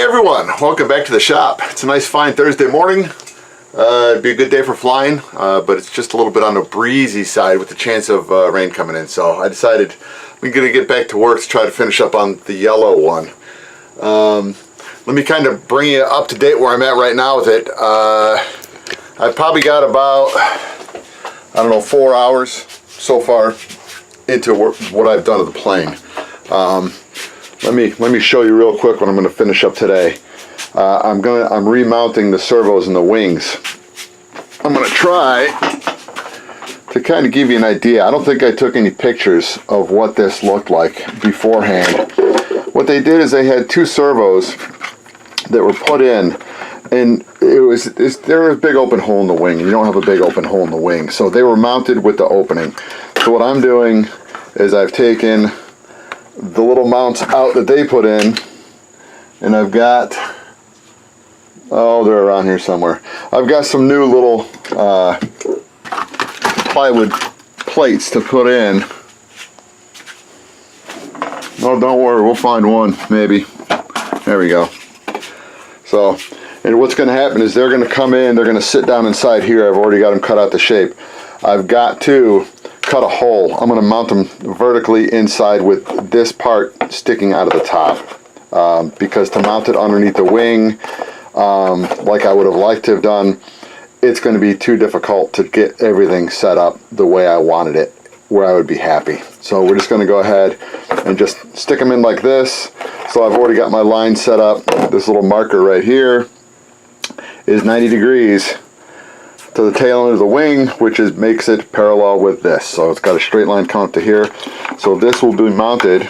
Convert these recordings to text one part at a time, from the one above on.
everyone, welcome back to the shop. It's a nice fine Thursday morning. It'd be a good day for flying, but it's just a little bit on the breezy side with the chance of rain coming in. So I decided we're going to get back to work to try to finish up on the yellow one. Let me kind of bring you up to date where I'm at right now with it. I've probably got about, 4 hours so far into what I've done to the plane. Let me show you real quick what I'm going to finish up today. I'm remounting the servos and the wings. I'm going to try to kind of give you an idea. I don't think I took any pictures of what this looked like beforehand. What they did is they had two servos that were put in, and there was a big open hole in the wing. You don't have a big open hole in the wing, so they were mounted with the opening. So what I'm doing is I've taken the little mounts out that they put in, and I've got, oh, they're around here somewhere. I've got some new little plywood plates to put in. Oh, don't worry, we'll find one, maybe. There we go. So, and what's going to happen is they're going to come in, they're going to sit down inside here. I've already got them cut out the shape. I've got to cut a hole. I'm going to mount them vertically inside with this part sticking out of the top, because to mount it underneath the wing, like I would have liked to have done, it's going to be too difficult to get everything set up the way I wanted it, where I would be happy. So we're just going to go ahead and just stick them in like this. So I've already got my line set up. This little marker right here is 90 degrees to the tail end of the wing, which makes it parallel with this. So it's got a straight line coming up to here. So this will be mounted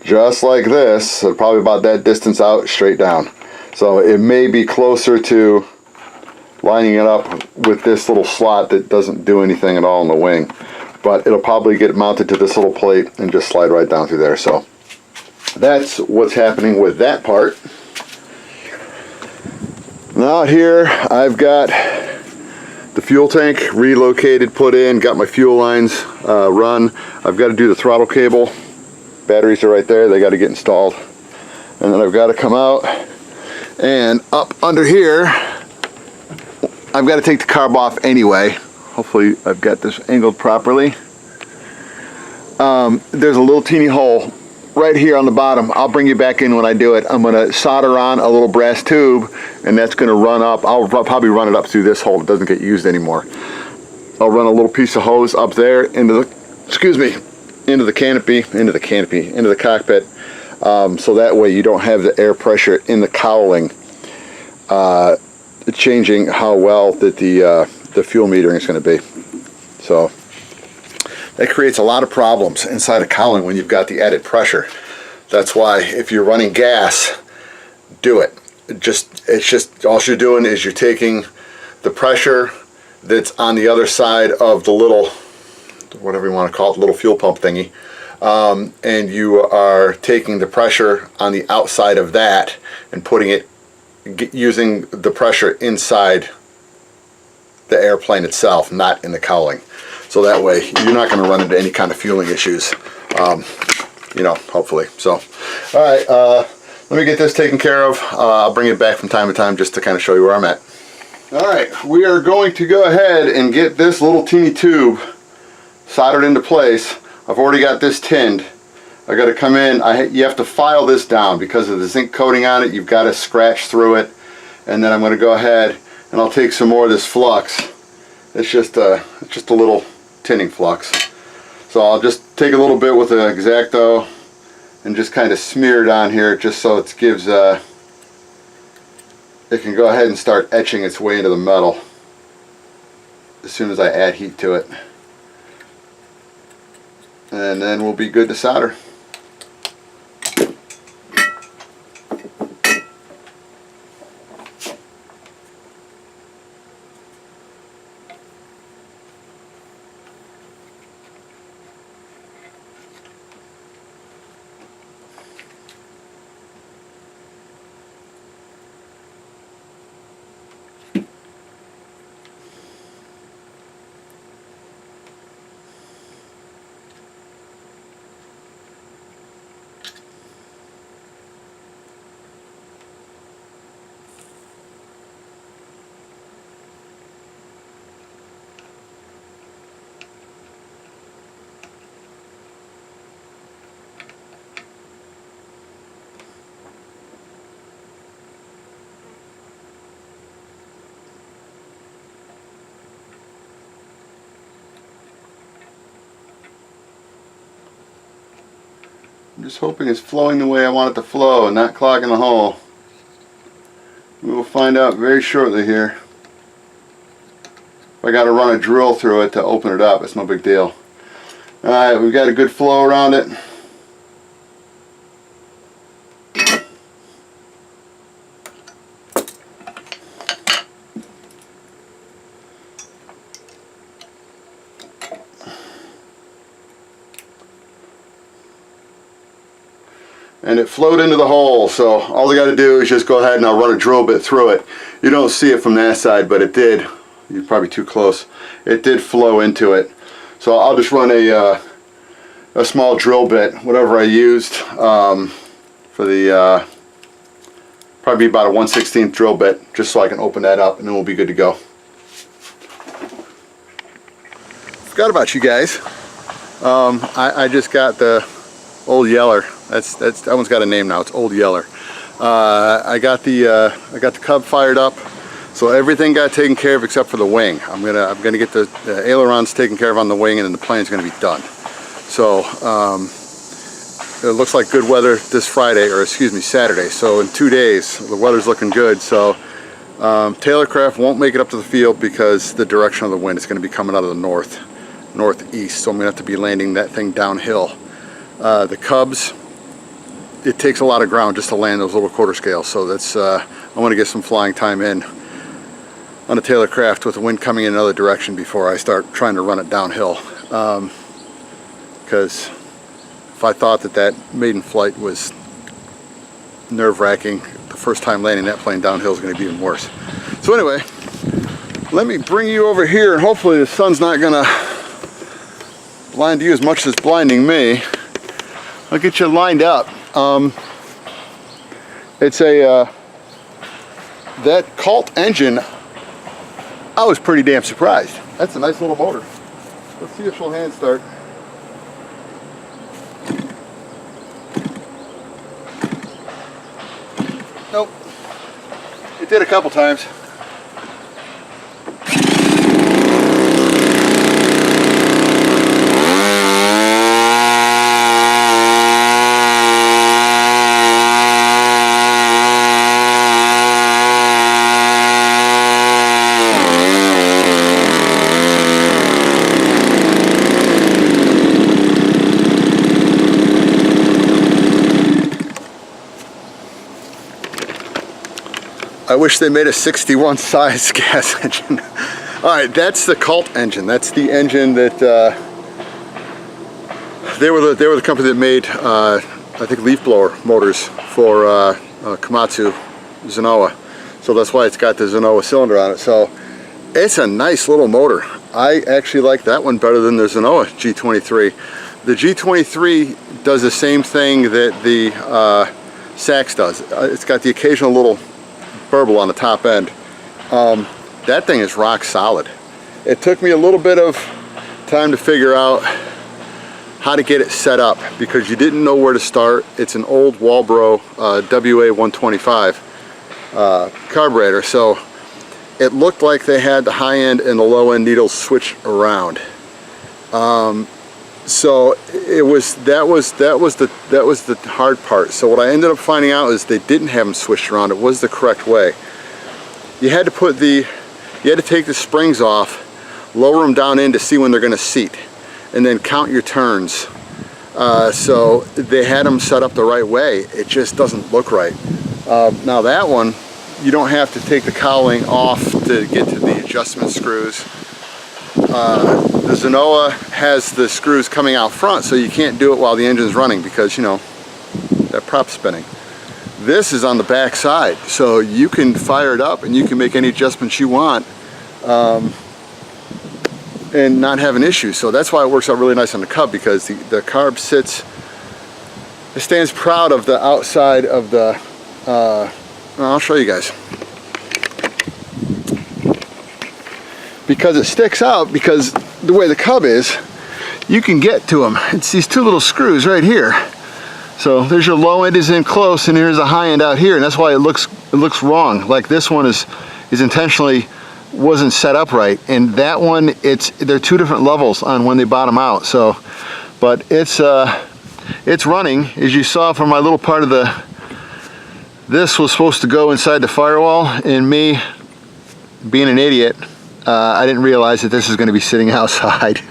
just like this, so probably about that distance out, straight down. So it may be closer to lining it up with this little slot that doesn't do anything at all in the wing, but it'll probably get mounted to this little plate and just slide right down through there. So that's what's happening with that part. Now here I've got the fuel tank relocated, put in, got my fuel lines run. I've got to do the throttle cable. Batteries are right there, they got to get installed. And then I've got to come out and up under here, I've got to take the carb off anyway. Hopefully I've got this angled properly. There's a little teeny hole right here on the bottom. I'll bring you back in when I do it. I'm going to solder on a little brass tube, and that's going to run up. I'll probably run it up through this hole. It doesn't get used anymore. I'll run a little piece of hose up there into the cockpit, so that way you don't have the air pressure in the cowling changing how well that the fuel metering is going to be. So that creates a lot of problems inside a cowling when you've got the added pressure. That's why if you're running gas, do it. It's just all you're doing is you're taking the pressure that's on the other side of the little, whatever you want to call it, little fuel pump thingy, and you are taking the pressure on the outside of that and putting it, using the pressure inside the airplane itself, not in the cowling. So that way you're not going to run into any kind of fueling issues, hopefully. So, all right, let me get this taken care of. I'll bring it back from time to time just to kind of show you where I'm at. All right, we are going to go ahead and get this little teeny tube soldered into place. I've already got this tinned. I got to come in. You have to file this down because of the zinc coating on it. You've got to scratch through it, and then I'm going to go ahead and I'll take some more of this flux. It's just a little tinning flux. So I'll just take a little bit with an X-Acto and just kind of smear it on here, just so it gives it can go ahead and start etching its way into the metal as soon as I add heat to it. And then we'll be good to solder. I'm just hoping it's flowing the way I want it to flow and not clogging the hole. We will find out very shortly here. If I got to run a drill through it to open it up, it's no big deal. Alright, we've got a good flow around it. And it flowed into the hole, so all I got to do is just go ahead and I'll run a drill bit through it. You don't see it from that side, but it did. You're probably too close. It did flow into it. So I'll just run a small drill bit, whatever I used for the probably about a 1/16 drill bit, just so I can open that up, and then we'll be good to go. Forgot about you guys. I just got the Old Yeller. That one's got a name now. It's Old Yeller. I got the Cub fired up, so everything got taken care of except for the wing. I'm gonna get the ailerons taken care of on the wing, and then the plane's gonna be done. So it looks like good weather this Friday, or excuse me, Saturday. So in 2 days, the weather's looking good. So Tailorcraft won't make it up to the field because the direction of the wind is going to be coming out of the northeast. So I'm gonna have to be landing that thing downhill. The Cubs, it takes a lot of ground just to land those little quarter scales, so that's I want to get some flying time in on a Tailorcraft with the wind coming in another direction before I start trying to run it downhill, because if I thought that maiden flight was nerve-wracking, the first time landing that plane downhill is going to be even worse. So anyway, let me bring you over here, and hopefully the sun's not going to blind you as much as it's blinding me. I'll get you lined up. It's a that Colt engine, I was pretty damn surprised. That's a nice little motor. Let's see if she'll hand start. Nope. It did a couple times. I wish they made a 61 size gas engine. Alright, that's the Colt engine. That's the engine that they were the company that made I think leaf blower motors for Komatsu Zenoa. So that's why it's got the Zenoa cylinder on it. So it's a nice little motor. I actually like that one better than the Zenoa G23. The G23 does the same thing that the Sachs does. It's got the occasional little burble on the top end. That thing is rock solid. It took me a little bit of time to figure out how to get it set up because you didn't know where to start. It's an old Walbro WA125 carburetor, so it looked like they had the high end and the low end needles switched around. So that was the hard part. So what I ended up finding out is they didn't have them switched around. It was the correct way. You had to take the springs off, lower them down in to see when they're going to seat, and then count your turns. So they had them set up the right way. It just doesn't look right. Now that one, you don't have to take the cowling off to get to the adjustment screws. The Zenoa has the screws coming out front, so you can't do it while the engine's running because, you know, that prop's spinning. This is on the back side, so you can fire it up and you can make any adjustments you want and not have an issue. So that's why it works out really nice on the Cub, because the carb it stands proud of the outside of the, I'll show you guys. Because it sticks out, because the way the Cub is, you can get to them. It's these two little screws right here. So there's your low end is in close, and here's the high end out here, and that's why it looks wrong. Like this one is intentionally wasn't set up right, and that one they're two different levels on when they bottom out. So, but it's it's running. As you saw from my little part of this was supposed to go inside the firewall, and me being an idiot, I didn't realize that this is going to be sitting outside.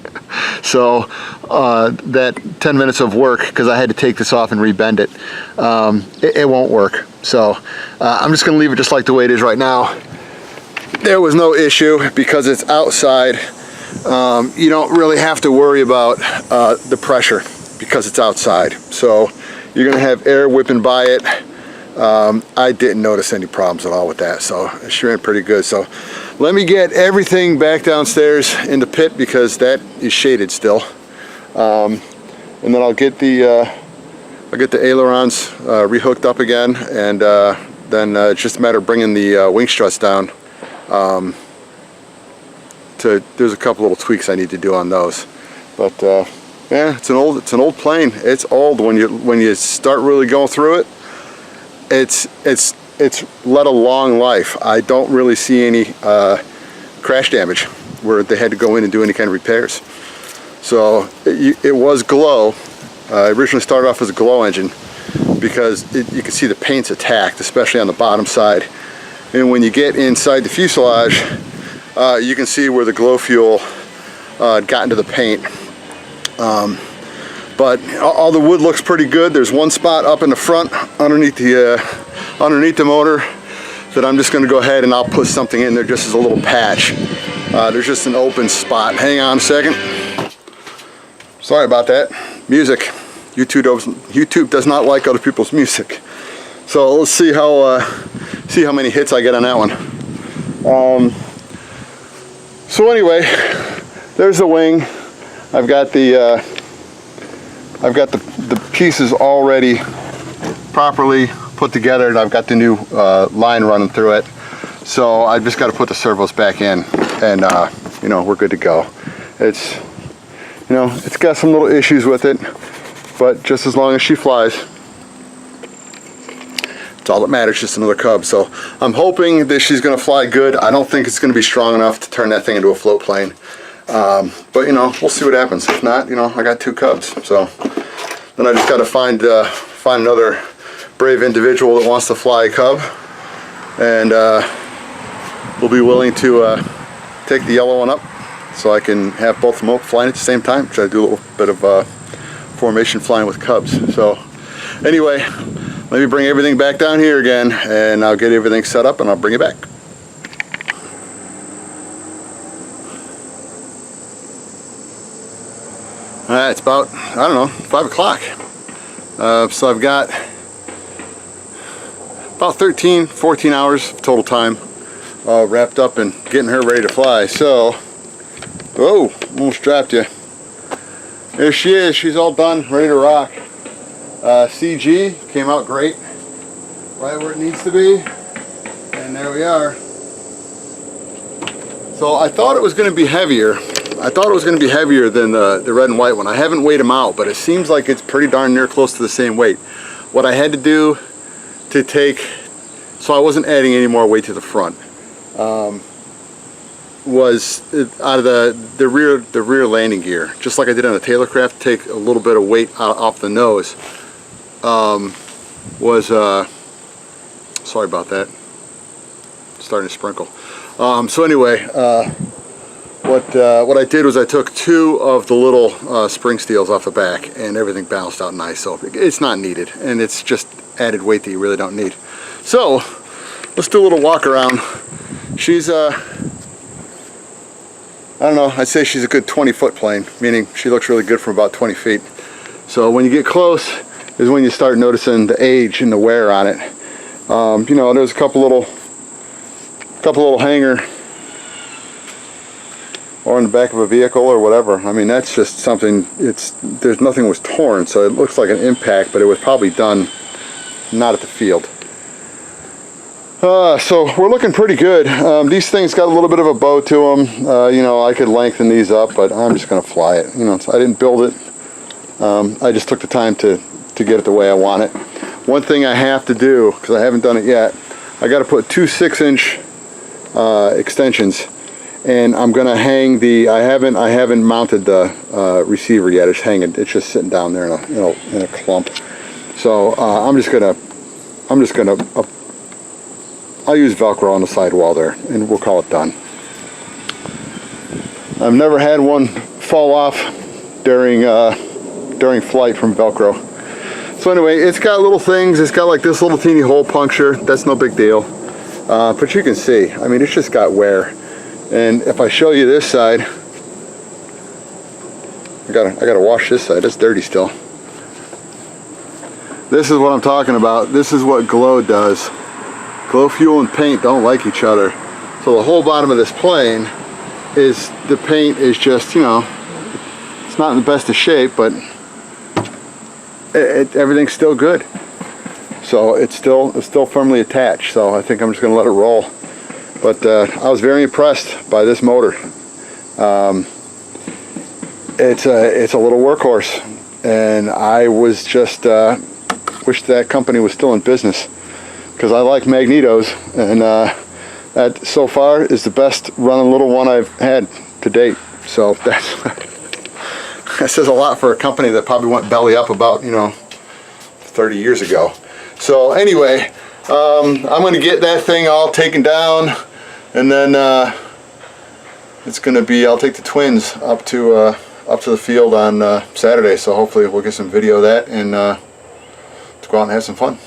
So that 10 minutes of work, because I had to take this off and rebend it, it won't work. So I'm just going to leave it just like the way it is right now. There was no issue because it's outside. You don't really have to worry about the pressure because it's outside. So you're going to have air whipping by it. I didn't notice any problems at all with that, so it sure went pretty good. So let me get everything back downstairs in the pit because that is shaded still, and then I'll get the ailerons rehooked up again, and then it's just a matter of bringing the wing struts down. There's a couple little tweaks I need to do on those, but yeah, it's an old plane. It's old. When you start really going through it, it's led a long life. I don't really see any crash damage where they had to go in and do any kind of repairs. So it was glow. It originally started off as a glow engine because you can see the paint's attacked, especially on the bottom side. And when you get inside the fuselage, you can see where the glow fuel got into the paint. But all the wood looks pretty good. There's one spot up in the front underneath the motor that I'm just going to go ahead and I'll put something in there just as a little patch. There's just an open spot. Hang on a second. Sorry about that. Music. YouTube does not like other people's music. So let's see how many hits I get on that one. So anyway, there's the wing. I've got the pieces already properly put together, and I've got the new line running through it. So I've just got to put the servos back in, and you know, we're good to go. It's, you know, it's got some little issues with it, but just as long as she flies, it's all that matters. Just another Cub. So I'm hoping that she's going to fly good. I don't think it's going to be strong enough to turn that thing into a float plane. But you know, we'll see what happens. If not, you know, I got 2 Cubs. So then I just got to find another brave individual that wants to fly a Cub, and will be willing to take the yellow one up so I can have both of them flying at the same time. Try to do a little bit of formation flying with Cubs. So anyway, let me bring everything back down here again, and I'll get everything set up and I'll bring it back. Alright, it's about, I don't know, 5 o'clock. So I've got about 14 hours of total time wrapped up and getting her ready to fly. So, whoa, almost dropped you. There she is. She's all done, ready to rock. CG came out great, right where it needs to be, and there we are. So I thought it was going to be heavier. I thought it was going to be heavier than the red and white one. I haven't weighed them out, but it seems like it's pretty darn near close to the same weight. What I had to do to take, so I wasn't adding any more weight to the front, was out of the rear landing gear, just like I did on the Tailorcraft, take a little bit of weight off the nose. Sorry about that, starting to sprinkle. So anyway, what I did was I took 2 of the little spring steels off the back, and everything balanced out nice. So it's not needed, and it's just added weight that you really don't need. So let's do a little walk around. She's I don't know, I'd say she's a good 20-foot plane, meaning she looks really good from about 20 feet. So when you get close is when you start noticing the age and the wear on it. You know, there's a couple little hanger or in the back of a vehicle or whatever. I mean, that's just something, there's nothing was torn, so it looks like an impact, but it was probably done not at the field. So we're looking pretty good. These things got a little bit of a bow to them. You know, I could lengthen these up, but I'm just going to fly it. You know, so I didn't build it. I just took the time to get it the way I want it. One thing I have to do, because I haven't done it yet, I got to put 2 6-inch extensions and I'm gonna hang the. I haven't mounted the receiver yet. It's hanging. It's just sitting down there in a clump. So I'm just gonna. I'll use Velcro on the sidewall there, and we'll call it done. I've never had one fall off during flight from Velcro. So anyway, it's got little things. It's got like this little teeny hole puncture. That's no big deal. But you can see, I mean, it's just got wear. And if I show you this side, I gotta wash this side. It's dirty still. This is what I'm talking about. This is what glow does. Glow fuel and paint don't like each other. So the whole bottom of this plane is, the paint is just, you know, it's not in the best of shape, but everything's still good. So it's still firmly attached. So I think I'm just gonna let it roll. But I was very impressed by this motor. It's a little workhorse, and I was just wish that company was still in business, because I like magnetos, and that so far is the best running little one I've had to date. So that's that says a lot for a company that probably went belly up about 30 years ago. So anyway, I'm going to get that thing all taken down, and then it's going to be, I'll take the twins up to the field on Saturday. So hopefully we'll get some video of that, and let's go out and have some fun.